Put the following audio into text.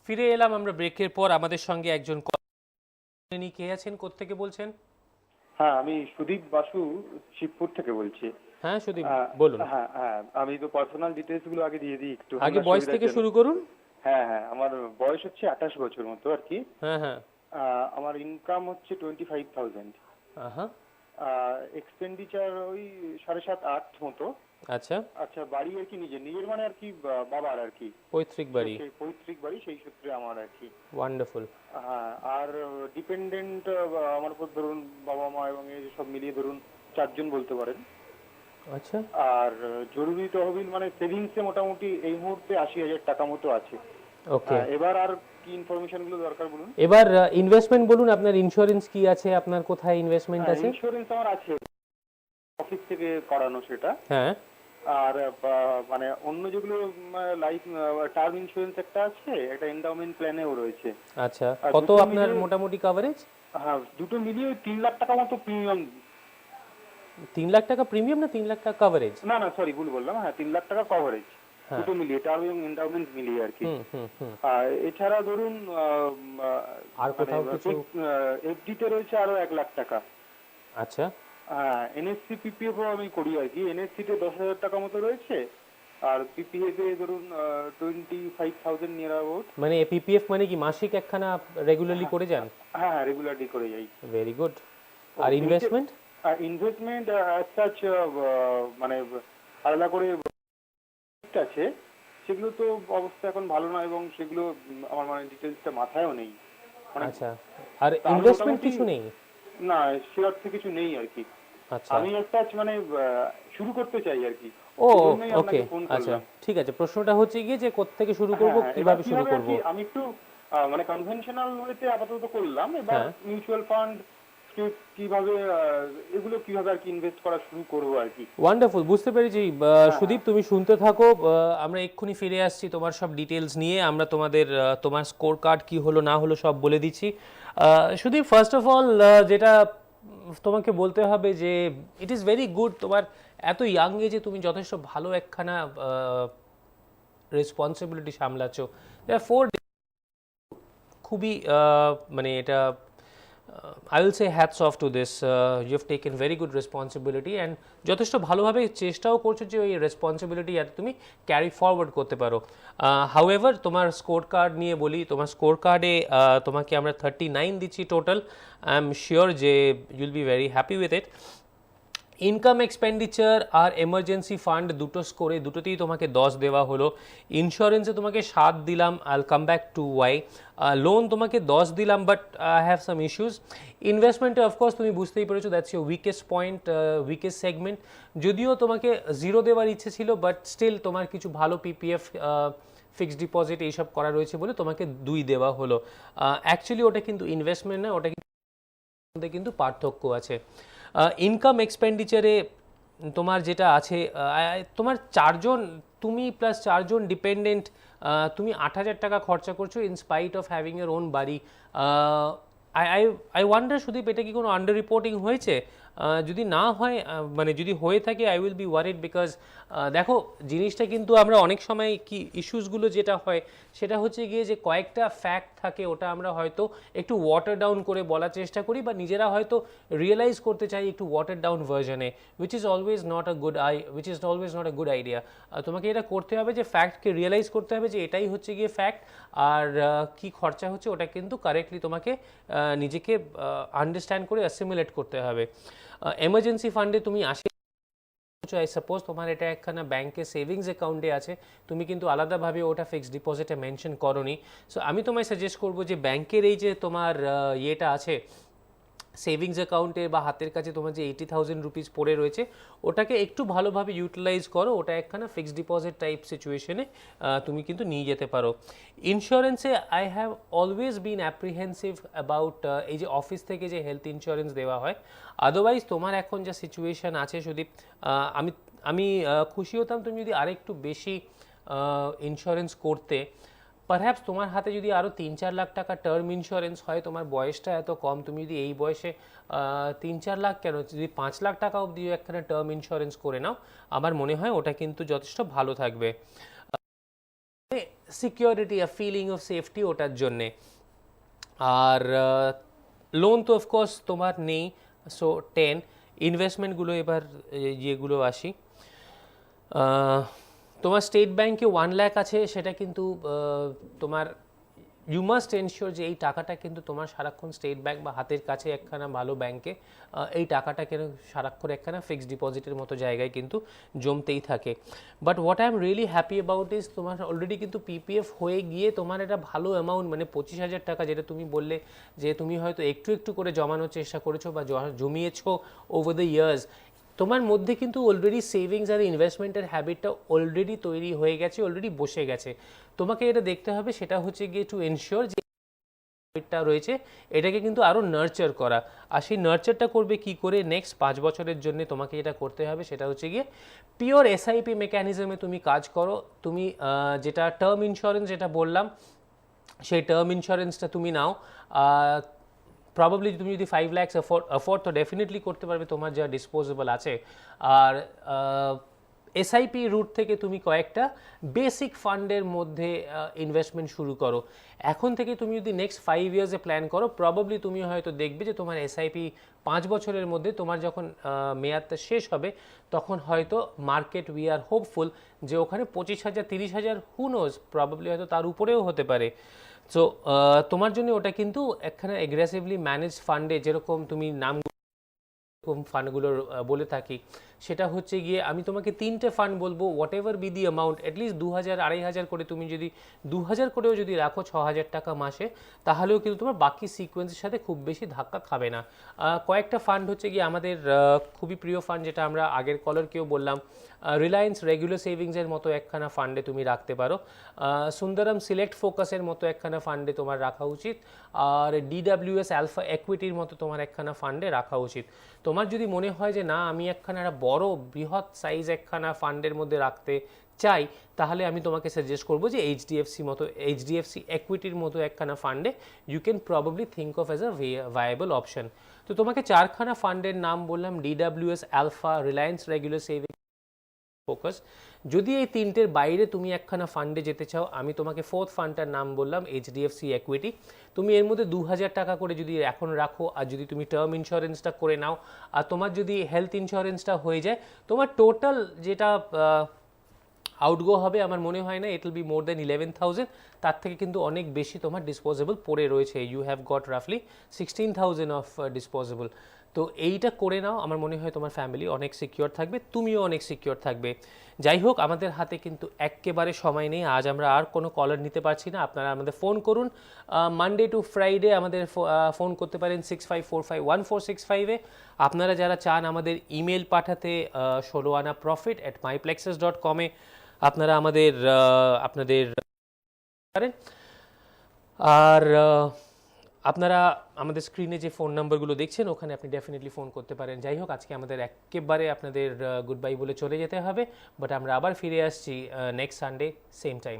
ফিরে এলাম আমরা ব্রেকের পর। আমাদের সঙ্গে একজন কলিনী কে আছেন, কোত্থেকে বলছেন? হ্যাঁ, আমি সুদীপ বাসু, শিবপুর থেকে বলছি। হ্যাঁ সুদীপ, আহ, বলুন। হ্যাঁ হ্যাঁ, আমি তো পার্সোনাল ডিটেলস গুলো আগে দিয়ে দিই একটু আগে আপনার বয়স সুবিধার থেকে জন্য। শুরু করুন। হ্যাঁ হ্যাঁ, আমার বয়স হচ্ছে 28 বছর মতো আর কি। হ্যাঁ হ্যাঁ। আমার ইনকাম হচ্ছে 25,000। আহা। এক্সপেন্ডিচার ওই 7.5-8 মতো। আচ্ছা। আচ্ছা, বাড়ি আর কি নিজের নিজের মানে আর কি বাবার আর কি। পৈতৃক তো বাড়ি। সেই পৈতৃক বাড়ি, সেই সূত্রে আমার আর কি। ওয়ান্ডারফুল। হ্যাঁ, আর ডিপেন্ডেন্ট আমার উপর ধরুন বাবা মা এবং এই সব মিলিয়ে ধরুন 4 জন বলতে পারেন। আচ্ছা। আর জরুরি তহবিল মানে সেভিংসে মোটামুটি এই মুহূর্তে 80,000 টাকা মতো আছে। ওকে। এবার আর কি ইনফরমেশন গুলো দরকার বলুন। এবার ইনভেস্টমেন্ট বলুন, আপনার ইনস্যুরেন্স কি আছে, আপনার কোথায় ইনভেস্টমেন্ট আছে? ইন্স্যুরেন্স আমার আছে, অফিস থেকে করানো সেটা। হ্যাঁ। আর মানে অন্য যেগুলো লাইফ টার্ম ইন্স্যুরেন্স একটা আছে, একটা এন্ডাওমেন্ট প্ল্যানেও রয়েছে। আচ্ছা, আর কত দুটো আপনার মিলিয়ে, মোটামুটি কভারেজ? হ্যাঁ দুটো মিলিয়ে 3 লাখ টাকা মতো প্রিমিয়াম। 3 লাখ টাকা প্রিমিয়াম না 3 লাখ টাকা কভারেজ? না না, সরি ভুল বললাম, হ্যাঁ 3 লাখ টাকা কভারেজ। হ্যাঁ। দুটো মিলিয়ে, টার্ম এবং এন্ডাওমেন্ট মিলিয়ে আর কি। হুম হুম হুম। আর এছাড়া ধরুন আর মানে কোথাও কিছু? এফডি তে রয়েছে আরো 1 লাখ টাকা। আচ্ছা। হ্যাঁ, এনএসসি পিপিএফ আমি করি আর কি। এনএসসি তে 10,000 টাকা মতো রয়েছে, আর পিপিএফ এ ধরুন 25,000 নিয়ার অ্যাবাউট। মানে পিপিএফ মানে কি মাসিক একখানা রেগুলারলি করে যান? হ্যাঁ হ্যাঁ, রেগুলারলি করে যাই। Very good. আর ইনভেস্টমেন্ট? ইনভেস্টমেন্ট অ্যাজ সাচ মানে আলাদা করে আছে, সেগুলো তো অবস্থা এখন ভালো না, এবং সেগুলো আমার মানে ডিটেলসটা মাথায়ও নেই মানে। আচ্ছা। আর তাহলে ইনভেস্টমেন্ট মোটামুটি কিছু নেই? না, সেরকম কিছু নেই আর কি। আচ্ছা। আমি একটা মানে শুরু করতে চাই আর কি, ও এই জন্যই ওকে। আপনাকে ফোন আচ্ছা করলাম। ঠিক আছে, প্রশ্নটা হচ্ছে গিয়ে যে কোত্থেকে শুরু করব, হ্যাঁ হ্যাঁ, এবার কিভাবে শুরু কিভাবে আর করব? কি, আমি একটু মানে কনভেনশনাল ওয়েতে আপাতত করলাম। এবার হ্যাঁ। মিউচুয়াল ফান্ড কিভাবে এগুলো কিভাবে আর কি ইনভেস্ট করা শুরু করবো আর কি। ওয়ান্ডারফুল, বুঝতে পেরেছি। হ্যাঁ হ্যাঁ। সুদীপ তুমি শুনতে থাকো, আমরা এক্ষুনি ফিরে আসছি তোমার সব ডিটেলস নিয়ে। আমরা তোমাদের তোমার স্কোর কার্ড কি হলো না হলো সব বলে দিচ্ছি। সুদীপ, ফার্স্ট অফ অল যেটা তোমাকে বলতে হবে যে ইট ইজ ভেরি গুড, তোমার এত ইয়াং এজে তুমি যথেষ্ট ভালো একখানা রেসপন্সিবিলিটি সামলাচ্ছ। ফোর খুবই মানে এটা I will say hats off to this. You've taken very good responsibility and যথেষ্ট ভালোভাবে চেষ্টাও করছো যে ওই রেসপন্সিবিলিটি যাতে তুমি ক্যারি ফরওয়ার্ড করতে পারো। হাউএভার তোমার স্কোর কার্ড নিয়ে বলি, তোমার স্কোর কার্ডে তোমাকে আমরা 39 দিচ্ছি টোটাল। আই এম শিওর যে you'll be very happy with it. Income expenditure আর এমার্জেন্সি ফান্ড দুটো স্কোরে দুটোতেই তোমাকে 10 দেওয়া হলো। ইন্স্যুরেন্সে তোমাকে 7 দিলাম, I will come back to why. Loan তোমাকে 10 দিলাম, but I have some issues. ইনভেস্টমেন্টে অফকোর্স তুমি বুঝতেই পেরেছো, that's your weakest point, weakest segment. যদিও তোমাকে 0 দেওয়ার ইচ্ছে ছিল, বাট স্টিল তোমার কিছু ভালো পিপিএফ, ফিক্সড ডিপোজিট এইসব করা রয়েছে বলে তোমাকে 2 দেওয়া হলো। অ্যাকচুয়ালি ওটা কিন্তু ইনভেস্টমেন্ট না, ওটা কিন্তু পার্থক্য আছে। ইনকাম এক্সপেন্ডিচারে তোমার যেটা আছে, তোমার 4 জন, তুমি প্লাস 4 জন ডিপেন্ডেন্ট, তুমি 8,000 টাকা খরচা করছো in spite of having your own বাড়ি। I I I wonder Sudip, এটা কি কোনো আন্ডার রিপোর্টিং হয়েছে? যদি না হয়, মানে যদি হয়ে থাকে, I will be worried, because দেখো জিনিসটা কিন্তু আমরা অনেক সময় কি ইস্যুসগুলো যেটা হয় সেটা হচ্ছে গিয়ে যে কয়েকটা ফ্যাক্ট থাকে, ওটা আমরা হয়তো একটু ওয়াটার ডাউন করে বলার চেষ্টা করি, বা নিজেরা হয়তো রিয়েলাইজ করতে চাই একটু ওয়াটার ডাউন ভার্জনে, which is always not a good idea. তোমাকে এটা করতে হবে যে ফ্যাক্টকে রিয়েলাইজ করতে হবে যে এটাই হচ্ছে গিয়ে ফ্যাক্ট, আর কি খরচা হচ্ছে ওটা কিন্তু কারেক্টলি তোমাকে নিজেকে আন্ডারস্ট্যান্ড করে অ্যাসিমিলেট করতে হবে। এমার্জেন্সি ফান্ডে তুমি আই সাপোজ তোমার এটা একখানা ব্যাংকে সেভিংস অ্যাকাউন্টে আছে, তুমি কিন্তু আলাদাভাবে ওটা ফিক্সড ডিপোজিটে মেনশন করোনি। সো আমি তোমায় সাজেস্ট করবো যে ব্যাংকের এই যে তোমার ইয়েটা আছে সেভিংস অ্যাকাউন্টে বা হাতের কাছে তোমার যে 80,000 রুপিস পড়ে রয়েছে, ওটাকে একটু ভালোভাবে ইউটিলাইজ করো, ওটা একখানা ফিক্সড ডিপোজিট টাইপ সিচুয়েশনে তুমি কিন্তু নিয়ে যেতে পারো। ইন্স্যুরেন্সে I have always been apprehensive about এই যে অফিস থেকে যে হেলথ ইন্স্যুরেন্স দেওয়া হয়। আদারওয়াইজ তোমার এখন যা সিচুয়েশান আছে সুদীপ, আমি আমি খুশি হতাম তুমি যদি আরেকটু বেশি ইন্স্যুরেন্স করতে। পারহ্যাপস তোমার হাতে যদি আরও 3-4 লাখ টাকা টার্ম ইন্স্যুরেন্স হয়, তোমার বয়সটা এত কম, তুমি যদি এই বয়সে 3-4 লাখ কেন, যদি 5 লাখ টাকা অবধিও একখানা টার্ম ইন্স্যুরেন্স করে নাও, আমার মনে হয় ওটা কিন্তু যথেষ্ট ভালো থাকবে। Security, a feeling of safety ওটার জন্যে। আর লোন তো অফকোর্স তোমার নেই, সো 10। ইনভেস্টমেন্টগুলো এবার যেগুলো আসি, তোমার স্টেট ব্যাংকে 1 লাখ আছে, সেটা কিন্তু তোমার ইউ মাস্ট এনশিওর যে এই টাকাটা কিন্তু তোমার সারাক্ষণ স্টেট ব্যাংক বা হাতের কাছে একখানা ভালো ব্যাংকে এই টাকাটা কেন সারাক্ষণ একখানা ফিক্সড ডিপোজিটের মতো জায়গায় কিন্তু জমতেই থাকে। But what I am really happy about is তোমার অলরেডি কিন্তু পিপিএফ হয়ে গিয়ে তোমার একটা ভালো অ্যামাউন্ট, মানে 25,000 টাকা, যেটা তুমি বললে যে তুমি হয়তো একটু একটু করে জমানোর চেষ্টা করেছো বা জমিয়েছো ওভার দ্য ইয়ার্স, তোমার মধ্যে কিন্তু অলরেডি সেভিংস আর ইনভেস্টমেন্টের হ্যাবিটটা অলরেডি তৈরি হয়ে গেছে, অলরেডি বসে গেছে। তোমাকে এটা দেখতে হবে, সেটা হচ্ছে গিয়ে টু এনশিওর যে হ্যাবিটটা রয়েছে এটাকে কিন্তু আরও নার্চার করা। আর সেই নার্চারটা করবে কি করে, নেক্সট 5 বছরের জন্য তোমাকে যেটা করতে হবে সেটা হচ্ছে গিয়ে পিওর এসআইপি মেকানিজমে তুমি কাজ করো। তুমি যেটা টার্ম ইন্স্যুরেন্স যেটা বললাম, সেই টার্ম ইন্স্যুরেন্সটা তুমি নাও। প্রবাবলি তুমি যদি 5 লাখ অ্যাফোর্ড তো ডেফিনেটলি করতে পারবে তোমার যা ডিসপোজেবল আছে। আর এসআইপি রুট থেকে তুমি কয়েকটা বেসিক ফান্ডের মধ্যে ইনভেস্টমেন্ট শুরু করো। এখন থেকে তুমি যদি নেক্সট 5 ইয়ার্সে প্ল্যান করো, প্রবাবলি তুমি হয়তো দেখবে যে তোমার এসআইপি 5 বছরের মধ্যে তোমার যখন মেয়াদটা শেষ হবে, তখন হয়তো মার্কেট উই আর হোপফুল যে ওখানে 25,000 30,000 হু নোজ, প্রবাবলি হয়তো তার উপরেও হতে পারে। সো তোমার জন্য ওটা কিন্তু একখানা এগ্রেসিভলি ম্যানেজ ফান্ডে, যেরকম তুমি নাম ফান্ডগুলো বলে থাকি, সেটা হচ্ছে গিয়ে আমি তোমাকে 3টে ফান্ড বলবো, what ever be the amount, at least 2,000 2,500 করে তুমি যদি 2,000 করেও যদি রাখো 6,000 টাকা মাসে, তাহলেও কিন্তু তোমার বাকি সিকোয়েন্সের সাথে খুব বেশি ধাক্কা খাবে না। কয়েকটা ফান্ড হচ্ছে গিয়ে আমাদের খুবই প্রিয় ফান্ড, যেটা আমরা আগের কলারকেও বললাম, রিলায়েন্স রেগুলার সেভিংসের মতো একখানা ফান্ডে তুমি রাখতে পারো, সুন্দরম সিলেক্ট ফোকাসের মতো একখানা ফান্ডে তোমার রাখা উচিত, আর ডিডাব্লিউএস আলফা ইকুইটির মতো তোমার একখানা ফান্ডে রাখা উচিত। তোমার যদি মনে হয় যে না আমি একখানা একটা বড় বৃহৎ সাইজ একখানা ফান্ডের মধ্যে রাখতে চাই, তাহলে আমি তোমাকে সাজেস্ট করবো যে এইচডিএফসি ইকুইটির মতো একখানা ফান্ডে you can probably think of as a viable option. তো তোমাকে 4খানা ফান্ডের নাম বললাম, DWS alpha, Reliance regular saving, focus. যদি এই 3টের বাইরে তুমি একখানা ফান্ডে যেতে চাও, আমি তোমাকে 4th ফান্ডটার নাম বললাম এইচডিএফসি ইকুইটি। তুমি এর মধ্যে 2,000 টাকা করে যদি এখন রাখো, আর যদি তুমি টার্ম ইন্স্যুরেন্সটা করে নাও, আর তোমার যদি হেলথ ইন্স্যুরেন্সটা হয়ে যায়, তোমার টোটাল যেটা আউটগো হবে আমার মনে হয় না ইট উইল বি মোর দেন 11,000। তার থেকে কিন্তু অনেক বেশি তোমার ডিসপোজেবল পড়ে রয়েছে। ইউ হ্যাভ গট রাফলি 16,000 অফ ডিসপোজেবল। তো এইটা করে নাও, আমার মনে হয় তোমার ফ্যামিলি অনেক সিকিউর থাকবে, তুমিও অনেক সিকিউর থাকবে। যাই হোক, আমাদের হাতে কিন্তু একেবারে সময় নেই, আজ আমরা আর কোনো কলার নিতে পারছি না। আপনারা আমাদের ফোন করুন, মানডে টু ফ্রাইডে আমাদের ফোন করতে পারেন 65451465-এ। আপনারা যারা চান আমাদের ইমেল পাঠাতে 16anaprofit@myplexus.com-এ আপনারা আপনাদের পারেন। আর আপনারা আমাদের স্ক্রিনে যে ফোন নাম্বারগুলো দেখছেন ওখানে আপনি ডেফিনেটলি ফোন করতে পারেন। যাই হোক, আজকে আমাদের একেবারে আপনাদের গুড বাই বলে চলে যেতে হবে, বাট আমরা আবার ফিরে আসছি নেক্সট সানডে সেম টাইম।